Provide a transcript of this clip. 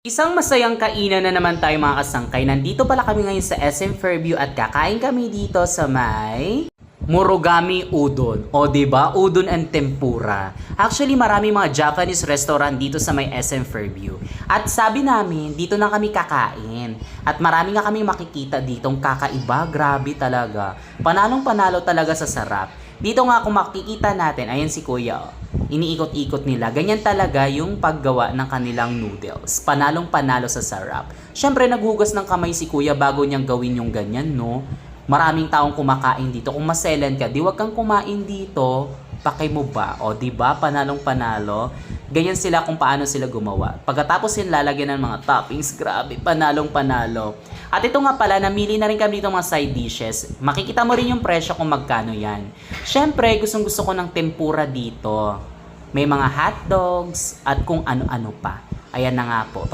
Isang masayang kainan na naman tayo mga kasangkay. Nandito pala kami ngayon sa SM Fairview at kakain kami dito sa may Murugami Udon. O 'di ba? Udon and tempura. Actually, marami mga Japanese restaurant dito sa may SM Fairview. At sabi namin, dito na kami kakain. At marami nga kami makikita ditong kakaiba. Grabe talaga. Panalong-panalo talaga sa sarap. Dito nga kung makikita natin, ayan si Kuya. Iniikot-ikot nila. Ganyan talaga yung paggawa ng kanilang noodles. Panalong-panalo sa sarap. Siyempre, naghugas ng kamay si Kuya bago niyang gawin yung ganyan, no? Maraming taong kumakain dito. Kung maselan ka, di wag kang kumain dito. Pakay mo ba? O, di ba? Panalong-panalo. Ganyan sila kung paano sila gumawa. Pagkatapos yung lalagyan ng mga toppings, grabe, panalong-panalo. At ito nga pala, namili na rin kami dito mga side dishes. Makikita mo rin yung presyo kung magkano yan. Siyempre, gustong-gusto ko ng tempura dito. May mga hotdogs at kung ano-ano pa. Ayan na nga po.